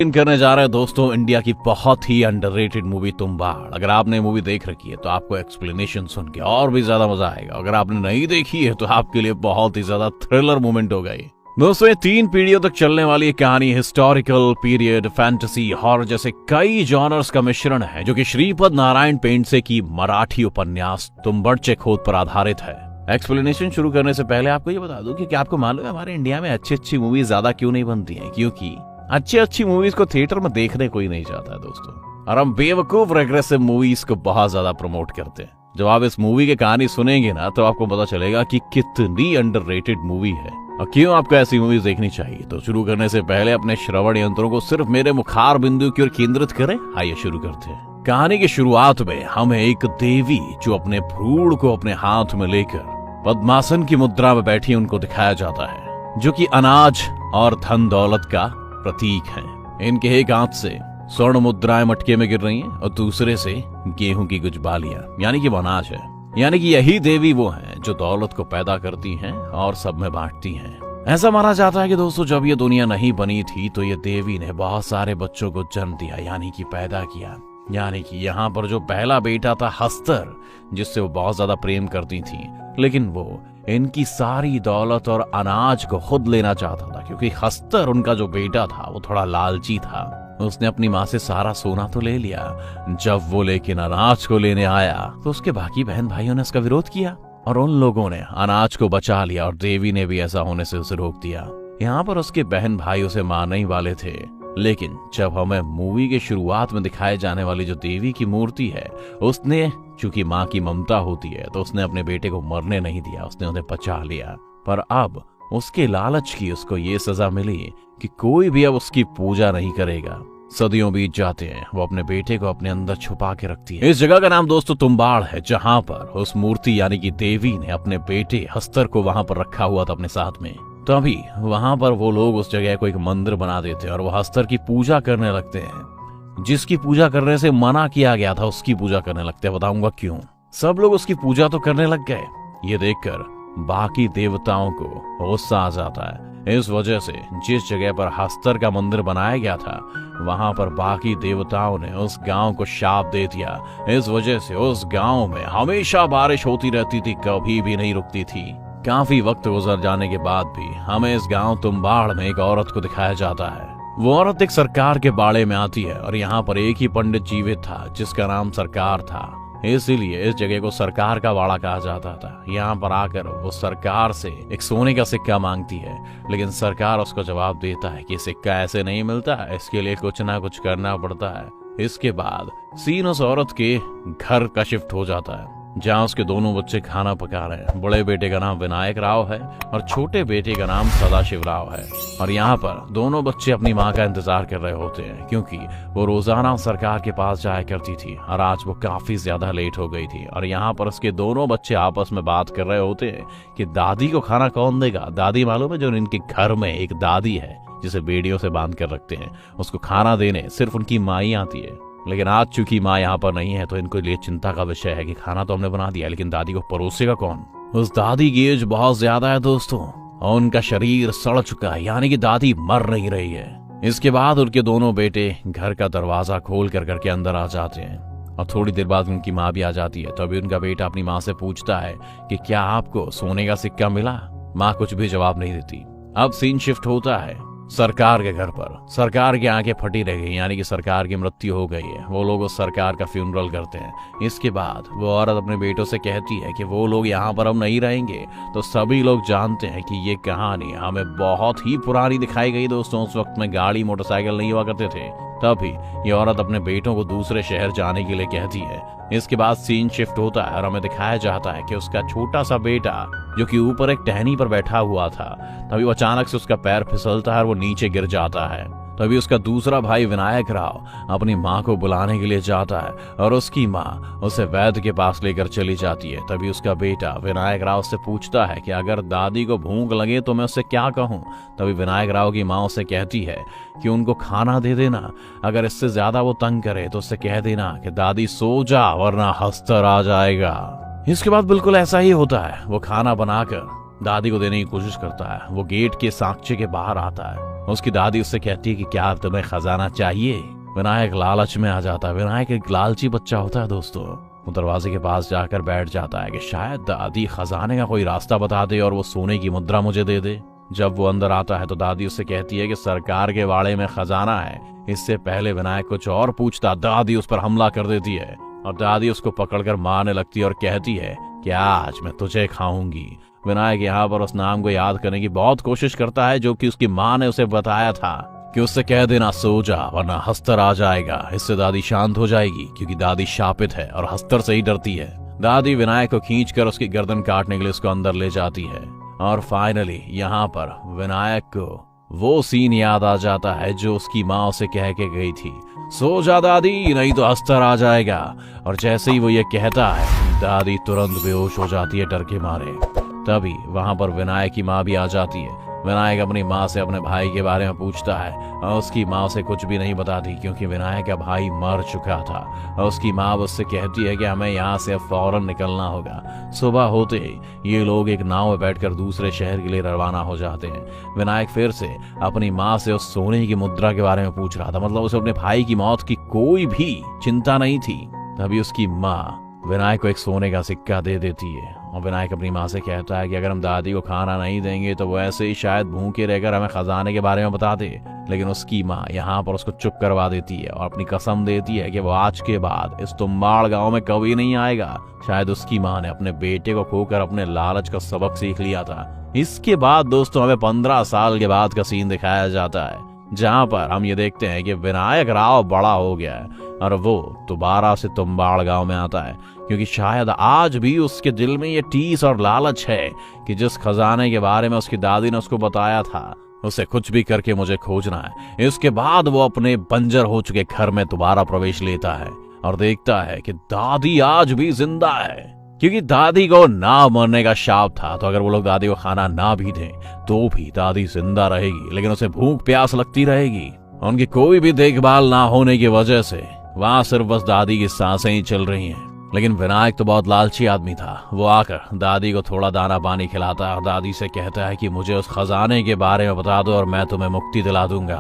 करने जा रहे हैं दोस्तों इंडिया की बहुत ही अंडररेटेड मूवी तुम्बाड़। अगर आपने मूवी देख रखी है तो आपको एक्सप्लेनेशन सुन के और भी ज्यादा मजा आएगा। अगर आपने नहीं देखी है तो आपके लिए बहुत ही ज्यादा थ्रिलर मोमेंट होगा ये। दोस्तों ये 3 पीढ़ियों तक चलने वाली कहानी हिस्टोरिकल, पीरियड, फैंटेसी, हॉरर जैसे कई जॉनर्स का मिश्रण है, जो कि श्रीपद नारायण पेंडसे की मराठी उपन्यास तुम्बड़चे खोत पर आधारित है। एक्सप्लेनेशन शुरू करने से पहले आपको ये बता दूं कि क्या आपको मालूम है हमारे इंडिया में अच्छी अच्छी मूवी ज्यादा क्यों नहीं बनती हैं? क्योंकि अच्छी मूवीज को थिएटर में देखने कोई नहीं चाहता है दोस्तों, और हम बेवकूफ रेग्रेसिव मूवीज को बहुत ज्यादा प्रमोट करते हैं। जब आप इस मूवी की कहानी सुनेंगे ना तो आपको पता चलेगा कि कितनी अंडररेटेड मूवी है और क्यों आपको ऐसी मूवीज देखनी चाहिए। तो शुरू करने से पहले अपने श्रवण यंत्रों को सिर्फ मेरे मुखार बिंदु की ओर केंद्रित करें। आइए शुरू करते हैं। कहानी की शुरुआत में हमें एक देवी जो अपने भ्रूण को अपने हाथ में लेकर पद्मासन की मुद्रा में बैठी उनको दिखाया जाता है, जो कि अनाज और धन दौलत का प्रतीक है। इनके एक हाथ से स्वर्ण मुद्राएं मटके में गिर रही हैं और दूसरे से गेहूं की कुछ बालियां, यानी कि वो अनाज है। यानी कि यही देवी वो हैं जो दौलत को पैदा करती हैं और सब में बांटती हैं। ऐसा माना जाता है कि दोस्तों जब ये दुनिया नहीं बनी थी तो ये देवी ने बहुत सारे बच्चों को जन्म दिया, यानी कि पैदा किया। यानी कि यहाँ पर जो पहला बेटा था हस्तर, जिससे वो बहुत ज्यादा प्रेम करती थी, लेकिन वो इनकी सारी दौलत और अनाज को खुद लेना चाहता था, क्योंकि हस्तर उनका जो बेटा था वो थोड़ा लालची था। उसने अपनी माँ से सारा सोना तो ले लिया। जब वो लेकिन अनाज को लेने आया तो उसके बाकी बहन भाइयों ने उसका विरोध किया और उन लोगों ने अनाज को बचा लिया और देवी ने भी ऐसा होने से उसे रोक दिया। यहाँ पर उसके बहन भाई उसे मारने ही वाले थे, लेकिन जब हमें मूवी के शुरुआत में दिखाए जाने वाली जो देवी की मूर्ति है, उसने चूंकि माँ की ममता होती है तो उसने अपने बेटे को मरने नहीं दिया, उसने उन्हें बचा लिया। पर अब उसके लालच की उसको ये सजा मिली कि कोई भी अब उसकी पूजा नहीं करेगा। सदियों बीत जाते हैं, वो अपने बेटे को अपने अंदर छुपा के रखती है। इस जगह का नाम दोस्तों तुम्बाड़ है, जहाँ पर उस मूर्ति यानी कि देवी ने अपने बेटे हस्तर को वहां पर रखा हुआ था अपने साथ में। तभी वहां पर वो लोग उस जगह को एक मंदिर बना देते हैं और वो हस्तर की पूजा करने लगते हैं। जिसकी पूजा करने से मना किया गया था उसकी पूजा करने लगते हैं। बताऊंगा क्यों। सब लोग उसकी पूजा तो करने लग गए। ये देखकर बाकी देवताओं को गुस्सा आ जाता है। इस वजह से जिस जगह पर हस्तर का मंदिर बनाया गया था वहां पर बाकी देवताओं ने उस गांव को शाप दे दिया। इस वजह से उस गांव में हमेशा बारिश होती रहती थी, कभी भी नहीं रुकती थी। काफी वक्त गुजर जाने के बाद भी हमें इस गांव तुम्बाड़ में एक औरत को दिखाया जाता है। वो औरत एक सरकार के बाड़े में आती है और यहाँ पर एक ही पंडित जीवित था जिसका नाम सरकार था, इसीलिए इस जगह को सरकार का बाड़ा कहा जाता था। यहाँ पर आकर वो सरकार से एक सोने का सिक्का मांगती है, लेकिन सरकार उसको जवाब देता है कि सिक्का ऐसे नहीं मिलता, इसके लिए कुछ ना कुछ करना पड़ता है। इसके बाद सीन उस औरत के घर का शिफ्ट हो जाता है, जहाँ उसके दोनों बच्चे खाना पका रहे हैं। बड़े बेटे का नाम विनायक राव है और छोटे बेटे का नाम सदाशिव राव है। और यहाँ पर दोनों बच्चे अपनी माँ का इंतजार कर रहे होते हैं, क्योंकि वो रोजाना सरकार के पास जाया करती थी और आज वो काफी ज्यादा लेट हो गई थी। और यहाँ पर उसके दोनों बच्चे आपस में बात कर रहे होते हैं कि दादी को खाना कौन देगा। दादी मालूम है, जो इनके घर में एक दादी है जिसे बेड़ियों से बांध कर रखते हैं, उसको खाना देने सिर्फ उनकी माँ ही आती है। लेकिन आज चूंकि माँ यहाँ पर नहीं है तो इनको लिए चिंता का विषय है कि खाना तो हमने बना दिया, लेकिन दादी को परोसेगा कौन। उस दादी की एज बहुत ज्यादा है दोस्तों और उनका शरीर सड़ चुका है, यानी कि दादी मर नहीं रही है। इसके बाद उनके दोनों बेटे घर का दरवाजा खोल कर करके अंदर आ जाते हैं और थोड़ी देर बाद उनकी माँ भी आ जाती है। तभी उनका बेटा अपनी माँ से पूछता है कि क्या आपको सोने का सिक्का मिला। माँ कुछ भी जवाब नहीं देती। अब सीन शिफ्ट होता है सरकार के घर पर। सरकार की आंखें फटी रह गई, यानी कि सरकार की मृत्यु हो गई है। वो लोग उस सरकार का फ्यूनरल करते हैं। इसके बाद वो औरत अपने बेटों से कहती है कि वो लोग यहाँ पर अब नहीं रहेंगे। तो सभी लोग जानते हैं कि ये कहानी हमें बहुत ही पुरानी दिखाई गई दोस्तों। उस वक्त में गाड़ी मोटरसाइकिल नहीं हुआ करते थे। तभी ये औरत अपने बेटों को दूसरे शहर जाने के लिए कहती है। इसके बाद सीन शिफ्ट होता है और हमें दिखाया जाता है कि उसका छोटा सा बेटा जो कि ऊपर एक टहनी पर बैठा हुआ था, तभी वो अचानक से उसका पैर फिसलता है और वो नीचे गिर जाता है। तभी उसका दूसरा भाई विनायक राव अपनी माँ को बुलाने के लिए जाता है और उसकी माँ उसे वैद्य के पास लेकर चली जाती है। तभी उसका बेटा विनायक राव से पूछता है कि अगर दादी को भूख लगे तो मैं उससे क्या कहूँ। तभी विनायक राव की माँ उसे कहती है कि उनको खाना दे देना, अगर इससे ज्यादा वो तंग करे तो उससे कह देना कि दादी सो जा वरना हस्तर आ जाएगा। इसके बाद बिल्कुल ऐसा ही होता है। वो खाना बनाकर दादी को देने की कोशिश करता है। वो गेट के साक्ष्य के बाहर आता है। उसकी दादी उससे कहती है कि क्या तुम्हें खजाना चाहिए। विनायक लालच में आ जाता है। विनायक एक लालची बच्चा होता है दोस्तों। वो दरवाजे के पास जाकर बैठ जाता है कि शायद दादी खजाने का कोई रास्ता बता दे और वो सोने की मुद्रा मुझे दे दे। जब वो अंदर आता है तो दादी उससे कहती है कि सरकार के वाड़े में खजाना है। इससे पहले विनायक कुछ और पूछता, दादी उस पर हमला कर देती है और दादी उसको पकड़कर मारने लगती है और कहती है कि आज मैं तुझे खाऊंगी। विनायक यहाँ पर उस नाम को याद करने की बहुत कोशिश करता है जो कि उसकी माँ ने उसे बताया था कि उससे कह देना सो जा वरना हस्तर आ जाएगा। इससे दादी शांत हो जाएगी क्योंकि दादी शापित है और हस्तर से ही डरती है। दादी विनायक को खींचकर उसकी गर्दन काटने के लिए उसको अंदर ले जाती है और फाइनली यहाँ पर विनायक को वो सीन याद आ जाता है जो उसकी माँ उसे कह के गई थी, सो जा दादी नहीं तो हस्तर आ जाएगा। और जैसे ही वो ये कहता है दादी तुरंत बेहोश हो जाती है डर के मारे। तभी वहां पर विनायक की माँ भी आ जाती है। विनायक अपनी माँ से अपने भाई के बारे में पूछता है और उसकी माँ उसे कुछ भी नहीं बताती क्योंकि विनायक का भाई मर चुका था। और उसकी माँ उससे कहती है कि हमें यहाँ से अब फौरन निकलना होगा। सुबह होते ही ये लोग एक नाव में बैठकर दूसरे शहर के लिए रवाना हो जाते हैं। विनायक फिर से अपनी माँ से उस सोने की मुद्रा के बारे में पूछ रहा था। मतलब उसे अपने भाई की मौत की कोई भी चिंता नहीं थी। तभी उसकी माँ विनायक को एक सोने का सिक्का दे देती है और विनायक अपनी माँ से कहता है कि अगर हम दादी को खाना नहीं देंगे तो वो ऐसे ही शायद भूखे रहकर हमें खजाने के बारे में बता दे। लेकिन उसकी माँ यहाँ पर उसको चुप करवा देती है और अपनी कसम देती है कि वो आज के बाद इस तुम्बाड़ गांव में कभी नहीं आएगा। शायद उसकी माँ ने अपने बेटे को खोकर अपने लालच का सबक सीख लिया था। इसके बाद दोस्तों हमें 15 साल के बाद का सीन दिखाया जाता है जहाँ पर हम ये देखते हैं कि विनायक राव बड़ा हो गया है और वो दोबारा से तुम्बाड़ गांव में आता है क्योंकि शायद आज भी उसके दिल में ये टीस और लालच है कि जिस खजाने के बारे में उसकी दादी ने उसको बताया था उसे कुछ भी करके मुझे खोजना है। इसके बाद वो अपने बंजर हो चुके घर में दोबारा प्रवेश लेता है और देखता है कि दादी आज भी जिंदा है क्योंकि दादी को ना मरने का शाप था। तो अगर वो लोग दादी को खाना ना भी दें तो भी दादी जिंदा रहेगी, लेकिन उसे भूख प्यास लगती रहेगी। उनकी कोई भी देखभाल ना होने की वजह से वहां सिर्फ बस दादी की सांसें ही चल रही हैं। लेकिन विनायक तो बहुत लालची आदमी था। वो आकर दादी को थोड़ा दाना पानी खिलाता है और दादी से कहता है कि मुझे उस खजाने के बारे में बता दो और मैं तुम्हें मुक्ति दिला दूंगा।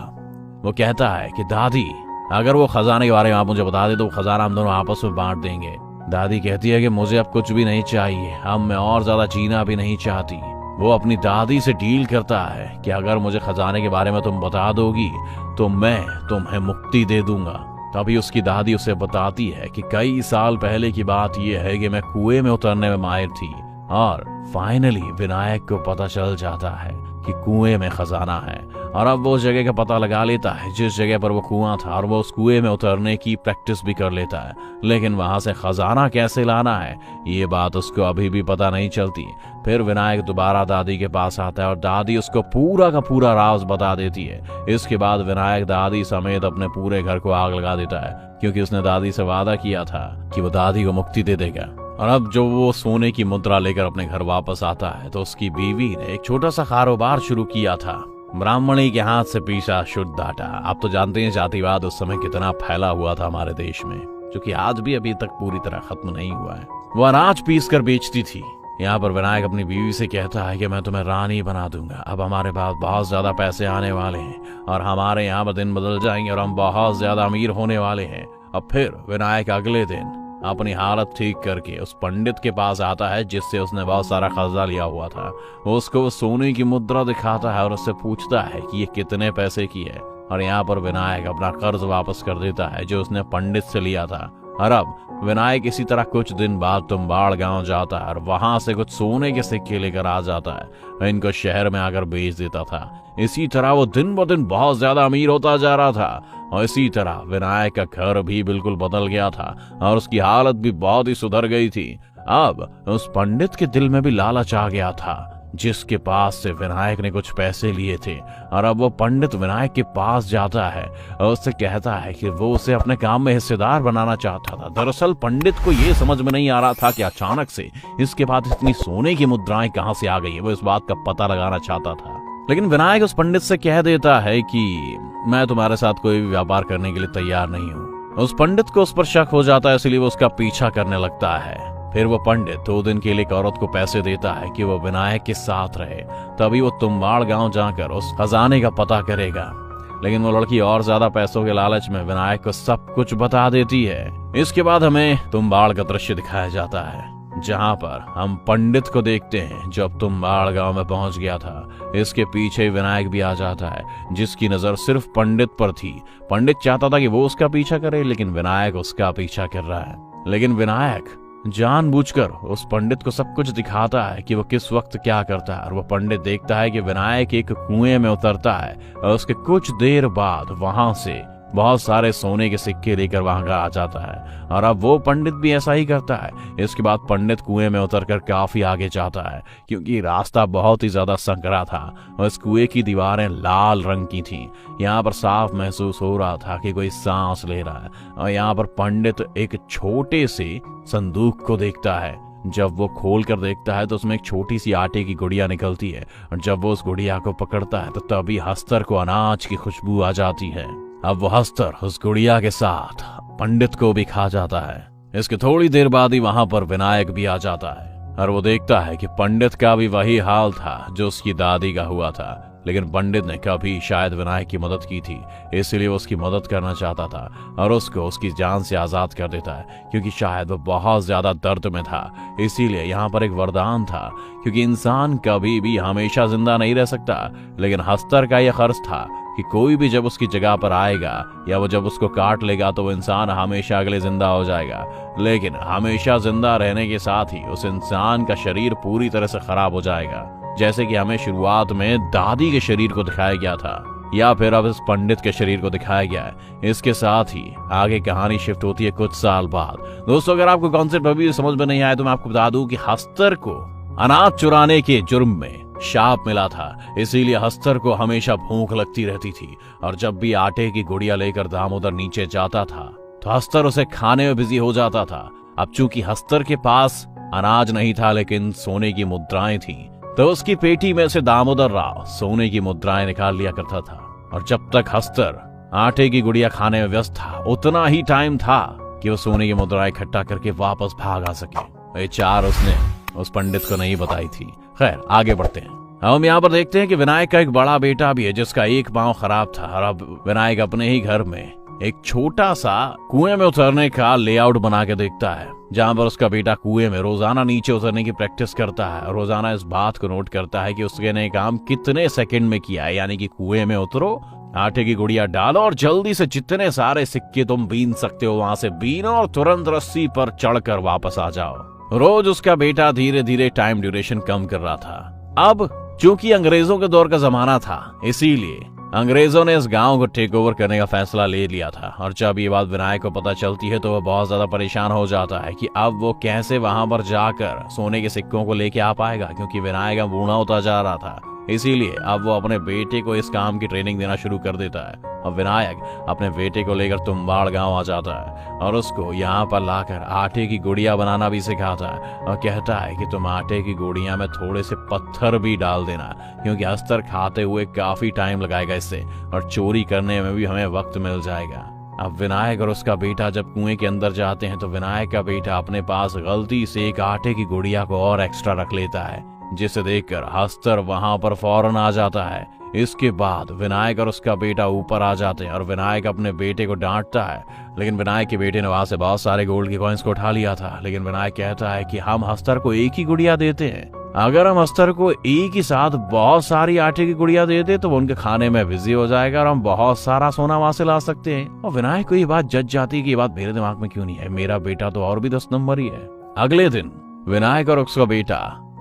वो कहता है कि दादी अगर वो खजाने के बारे में आप मुझे बता दे तो वो खजाना हम दोनों आपस में बांट देंगे। दादी कहती है कि मुझे अब कुछ भी नहीं चाहिए, अब मैं और ज्यादा जीना भी नहीं चाहती। वो अपनी दादी से डील करता है कि अगर मुझे खजाने के बारे में तुम बता दोगी तो मैं तुम्हें मुक्ति दे दूंगा। तभी उसकी दादी उसे बताती है कि कई साल पहले की बात यह है कि मैं कुएं में उतरने में माहिर थी और फाइनली विनायक को पता चल जाता है कि कुएं में खजाना है और अब वो उस जगह का पता लगा लेता है जिस जगह पर वो कुआं था और वो उस कुएं में उतरने की प्रैक्टिस भी कर लेता है। लेकिन वहां से खजाना कैसे लाना है ये बात उसको अभी भी पता नहीं चलती। फिर विनायक दोबारा दादी के पास आता है और दादी उसको पूरा का पूरा राज बता देती है। इसके बाद विनायक दादी समेत अपने पूरे घर को आग लगा देता है क्योंकि उसने दादी से वादा किया था कि वो दादी को मुक्ति दे देगा। और अब जो वो सोने की मुद्रा लेकर अपने घर वापस आता है तो उसकी बीवी ने एक छोटा सा कारोबार शुरू किया था, ब्राह्मणी के हाथ से पीसा शुद्ध आटा। आप तो जानते हैं जातिवाद उस समय कितना फैला हुआ था हमारे देश में, जो कि आज भी अभी तक पूरी तरह खत्म नहीं हुआ है। वो अनाज पीस कर बेचती थी। यहाँ पर विनायक अपनी बीवी से कहता है कि मैं तुम्हें रानी बना दूंगा। अब हमारे पास बहुत ज्यादा पैसे आने वाले हैं और हमारे यहाँ पर दिन बदल जाएंगे और हम बहुत ज्यादा अमीर होने वाले हैं। अब फिर विनायक अगले दिन अपनी हालत ठीक करके उस पंडित के पास आता है जिससे उसने बहुत सारा कर्जा लिया हुआ था। वो उसको सोने की मुद्रा दिखाता है और उससे पूछता है कि ये कितने पैसे की है। और यहाँ पर विनायक अपना कर्ज वापस कर देता है जो उसने पंडित से लिया था। और अब विनायक इसी तरह कुछ दिन बाद तुम्बाड़ गांव जाता है और वहां से कुछ सोने के सिक्के लेकर आ जाता है। इनको शहर में आकर बेच देता था। इसी तरह वो दिन ब दिन बहुत ज्यादा अमीर होता जा रहा था और इसी तरह विनायक का घर भी बिल्कुल बदल गया था और उसकी हालत भी बहुत ही सुधर गई थी। अब उस पंडित के दिल में भी लालच आ गया था जिसके पास से विनायक ने कुछ पैसे लिए थे। और अब वो पंडित विनायक के पास जाता है और उससे कहता है कि वो उसे अपने काम में हिस्सेदार बनाना चाहता था। दरअसल पंडित को ये समझ में नहीं आ रहा था कि अचानक से इसके बाद इतनी सोने की मुद्राएं कहां से आ गई है। वो इस बात का पता लगाना चाहता था। लेकिन विनायक उस पंडित से कह देता है कि मैं तुम्हारे साथ कोई भी व्यापार करने के लिए तैयार नहीं हूँ। उस पंडित को उस पर शक हो जाता है, इसलिए वो उसका पीछा करने लगता है। फिर वो पंडित 2 दिन के लिए एक औरत को पैसे देता है कि वो विनायक के साथ रहे, तभी वो तुम्बाड़ गांव जाकर उस खजाने का पता करेगा। लेकिन वो लड़की और ज्यादा पैसों के लालच में विनायक को सब कुछ बता देती है। इसके बाद हमें तुम्बाड़ का दृश्य दिखाया जाता है, जहां पर हम पंडित को देखते हैं जो अब तुम्बाड़ गांव में पहुंच गया था। इसके पीछे विनायक भी आ जाता है, जिसकी नजर सिर्फ पंडित पर थी। पंडित चाहता था कि वो उसका पीछा करे, लेकिन विनायक उसका पीछा कर रहा है। लेकिन विनायक जानबूझकर उस पंडित को सब कुछ दिखाता है कि वो किस वक्त क्या करता है। और वो पंडित देखता है कि विनायक एक कुएं में उतरता है और उसके कुछ देर बाद वहां से बहुत सारे सोने के सिक्के लेकर वहां का आ जाता है। और अब वो पंडित भी ऐसा ही करता है। इसके बाद पंडित कुएं में उतरकर काफी आगे जाता है, क्योंकि रास्ता बहुत ही ज्यादा संकरा था और इस कुएं की दीवारें लाल रंग की थीं। यहाँ पर साफ महसूस हो रहा था कि कोई सांस ले रहा है। और यहाँ पर पंडित एक छोटे से संदूक को देखता है। जब वो खोल कर देखता है तो उसमें एक छोटी सी आटे की गुड़िया निकलती है। और जब वो उस गुड़िया को पकड़ता है तो तभी हस्तर को अनाज की खुशबू आ जाती है। अब वो हस्तर उस गुड़िया के साथ पंडित को भी खा जाता है। इसके थोड़ी देर बाद ही वहां पर विनायक भी आ जाता है और वो देखता है कि पंडित का भी वही हाल था जो उसकी दादी का हुआ था। लेकिन पंडित ने कभी शायद विनायक की मदद की थी, इसलिए वो उसकी मदद करना चाहता था और उसको उसकी जान से आजाद कर देता है, क्योंकि शायद वो बहुत ज्यादा दर्द में था। इसीलिए यहाँ पर एक वरदान था, क्योंकि इंसान कभी भी हमेशा जिंदा नहीं रह सकता। लेकिन हस्तर का यह खर्च था कि कोई भी जब उसकी जगह पर आएगा या वो जब उसको काट लेगा तो वो इंसान हमेशा अगले जिंदा हो जाएगा। लेकिन हमेशा जिंदा रहने के साथ ही उस इंसान का शरीर पूरी तरह से खराब हो जाएगा, जैसे कि हमें शुरुआत में दादी के शरीर को दिखाया गया था, या फिर अब इस पंडित के शरीर को दिखाया गया है। इसके साथ ही आगे कहानी शिफ्ट होती है कुछ साल बाद। दोस्तों, अगर आपको कॉन्सेप्ट अभी समझ में नहीं आया तो मैं आपको बता दूं कि हस्तर को अनाज चुराने के जुर्म में शाप मिला था, इसीलिए हस्तर को हमेशा भूख लगती रहती थी। और जब भी आटे की गुड़िया लेकर दामोदर नीचे जाता था तो हस्तर उसे खाने में बिजी हो जाता था। अब चूंकि हस्तर के पास अनाज नहीं था लेकिन सोने की मुद्राएं थीं, तो उसकी पेटी में से दामोदर राव सोने की मुद्राएं निकाल लिया करता था। और जब तक हस्तर आटे की गुड़िया खाने में व्यस्त था, उतना ही टाइम था कि वो सोने की मुद्राएं इकट्ठा करके वापस भाग आ सके। ये चार उसने उस पंडित को नहीं बताई थी। खैर, आगे बढ़ते हैं। हम यहाँ पर देखते हैं कि विनायक का एक बड़ा बेटा भी है जिसका एक पांव खराब था। और अब विनायक अपने ही घर में एक छोटा सा कुएं में उतरने का लेआउट बना के देखता है, जहां पर उसका बेटा कुएं में रोजाना नीचे उतरने की प्रैक्टिस करता है और रोजाना इस बात को नोट करता है कि उसके ने काम कितने सेकंड में किया है। यानी कि कुएं में उतरो, आटे की गुड़िया डालो और जल्दी से जितने सारे सिक्के तुम बीन सकते हो वहां से बीनो और तुरंत रस्सी पर चढ़कर वापस आ जाओ। रोज उसका बेटा धीरे धीरे टाइम ड्यूरेशन कम कर रहा था। अब चूंकि अंग्रेजों के दौर का जमाना था, इसीलिए अंग्रेजों ने इस गांव को टेक ओवर करने का फैसला ले लिया था। और जब ये बात विनायक को पता चलती है तो वह बहुत ज्यादा परेशान हो जाता है कि अब वो कैसे वहां पर जाकर सोने के सिक्कों को लेके आ पाएगा, क्योंकि विनायक बूढ़ा होता जा रहा था। इसीलिए अब वो अपने बेटे को इस काम की ट्रेनिंग देना शुरू कर देता है। और विनायक अपने बेटे को लेकर तुम्बाड़ गांव आ जाता है और उसको यहाँ पर लाकर आटे की गुड़िया बनाना भी सिखाता है और कहता है कि तुम आटे की गुड़िया में थोड़े से पत्थर भी डाल देना, क्योंकि हस्तर खाते हुए काफी टाइम लगाएगा इससे और चोरी करने में भी हमें वक्त मिल जाएगा। अब विनायक और उसका बेटा जब कुएं के अंदर जाते हैं तो विनायक का बेटा अपने पास गलती से एक आटे की गुड़िया को और एक्स्ट्रा रख लेता है, जिसे देखकर हस्तर वहां पर फौरन आ जाता है। इसके बाद विनायक और उसका बेटा ऊपर आ जाते हैं और विनायक अपने बेटे को डांटता है, लेकिन विनायक के बेटे ने वहां से बहुत सारे गोल्ड के कॉइन्स को उठा लिया था। लेकिन विनायक कहता है कि हम हस्तर को एक ही गुड़िया देते हैं, अगर हम हस्तर को एक ही साथ बहुत सारी आटे की गुड़िया दे दे तो वो उनके खाने में बिजी हो जाएगा और हम बहुत सारा सोना वहां से ला सकते हैं। और विनायक को ये बात जज जाती है कि ये बात मेरे दिमाग में क्यों नहीं है, मेरा बेटा तो और भी 10 नंबर ही है। अगले दिन विनायक और उसका बेटा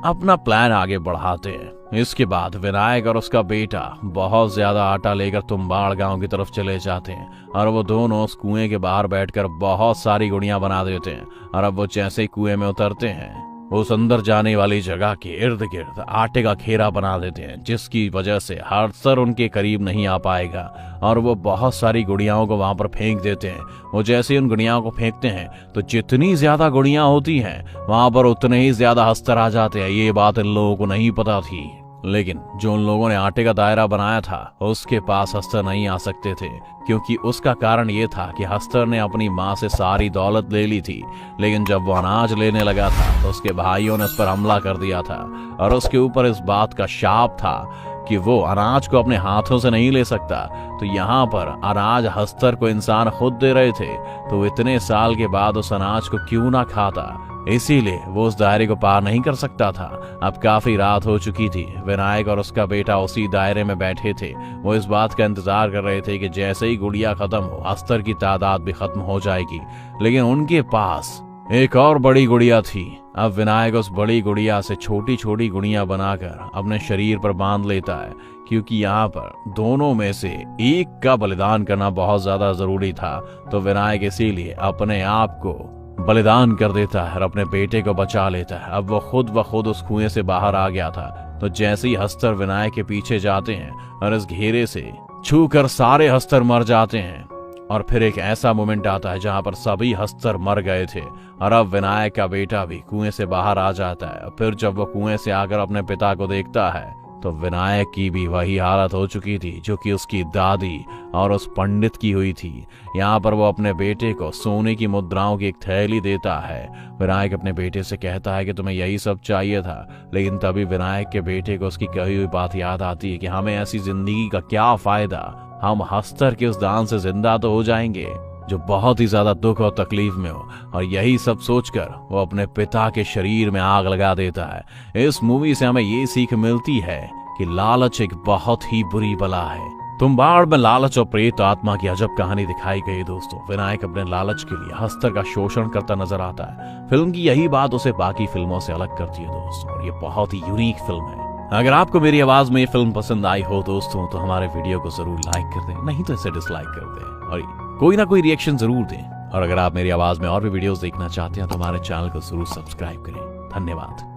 अपना प्लान आगे बढ़ाते हैं। इसके बाद विनायक और उसका बेटा बहुत ज्यादा आटा लेकर तुम्बाड़ गांव की तरफ चले जाते हैं और वो दोनों उस कुएं के बाहर बैठकर बहुत सारी गुड़ियां बना देते हैं। और अब वो जैसे ही कुएं में उतरते हैं उस अंदर जाने वाली जगह के इर्द गिर्द आटे का घेरा बना देते हैं, जिसकी वजह से हस्तर उनके करीब नहीं आ पाएगा और वो बहुत सारी गुड़ियाओं को वहां पर फेंक देते हैं। वो जैसे ही उन गुड़ियाओं को फेंकते हैं तो जितनी ज्यादा गुड़ियां होती हैं वहां पर उतने ही ज्यादा हस्तर आ जाते हैं। ये बात इन लोगों को नहीं पता थी। लेकिन जो उन लोगों ने आटे का दायरा बनाया था उसके पास हस्तर नहीं आ सकते थे, क्योंकि उसका कारण ये था कि हस्तर ने अपनी माँ से सारी दौलत ले ली थी। लेकिन जब वो अनाज लेने लगा था तो उसके भाइयों ने उस पर हमला कर दिया था और उसके ऊपर इस बात का शाप था कि वो अनाज को अपने हाथों से नहीं ले सकता। तो यहाँ पर अनाज हस्तर को इंसान खुद दे रहे थे, तो इतने साल के बाद उस अनाज को क्यों ना खाता, इसीलिए वो उस दायरे को पार नहीं कर सकता था। अब काफी रात हो चुकी थी। विनायक और उसका बेटा उसी दायरे में बैठे थे। वो इस बात का इंतजार कर रहे थे कि जैसे ही गुड़िया खत्म हो हस्तर की तादाद भी खत्म हो जाएगी। लेकिन उनके पास एक और बड़ी गुड़िया थी। अब विनायक उस बड़ी गुड़िया से छोटी छोटी गुड़िया बनाकर अपने शरीर पर बांध लेता है, क्योंकि यहाँ पर दोनों में से एक का बलिदान करना बहुत ज्यादा जरूरी था। तो विनायक इसीलिए अपने आप को बलिदान कर देता है और अपने बेटे को बचा लेता है। अब वो खुद ब खुद उस कुएं से बाहर आ गया था। तो जैसे ही हस्तर विनायक के पीछे जाते हैं और इस घेरे से छूकर सारे हस्तर मर जाते हैं, और फिर एक ऐसा मोमेंट आता है जहां पर सभी हस्तर मर गए थे और अब विनायक का बेटा भी कुएं से बाहर आ जाता है। फिर जब वो कुएं से आकर अपने पिता को देखता है तो विनायक की भी वही हालत हो चुकी थी जो कि उसकी दादी और उस पंडित की हुई थी। यहाँ पर वो अपने बेटे को सोने की मुद्राओं की एक थैली देता है। विनायक अपने बेटे से कहता है कि तुम्हें यही सब चाहिए था, लेकिन तभी विनायक के बेटे को उसकी कही हुई बात याद आती है कि हमें ऐसी जिंदगी का क्या फायदा, हम हस्तर के उस दान से जिंदा तो हो जाएंगे जो बहुत ही ज्यादा दुख और तकलीफ में हो। और यही सब सोचकर वो अपने पिता के शरीर में आग लगा देता है। इस मूवी से हमें ये सीख मिलती है कि लालच एक बहुत ही बुरी बला है। तुम्बाड़ में लालच और प्रेत आत्मा की अजब कहानी दिखाई गई दोस्तों। विनायक अपने लालच के लिए हस्तर का शोषण करता नजर आता है। फिल्म की यही बात उसे बाकी फिल्मों से अलग करती है दोस्तों, और ये बहुत ही यूनिक फिल्म है। अगर आपको मेरी आवाज में ये फिल्म पसंद आई हो दोस्तों तो हमारे वीडियो को जरूर लाइक कर दें, नहीं तो इसे डिसलाइक कर दें और कोई ना कोई रिएक्शन जरूर दें। और अगर आप मेरी आवाज में और भी वीडियोस देखना चाहते हैं तो हमारे चैनल को जरूर सब्सक्राइब करें। धन्यवाद।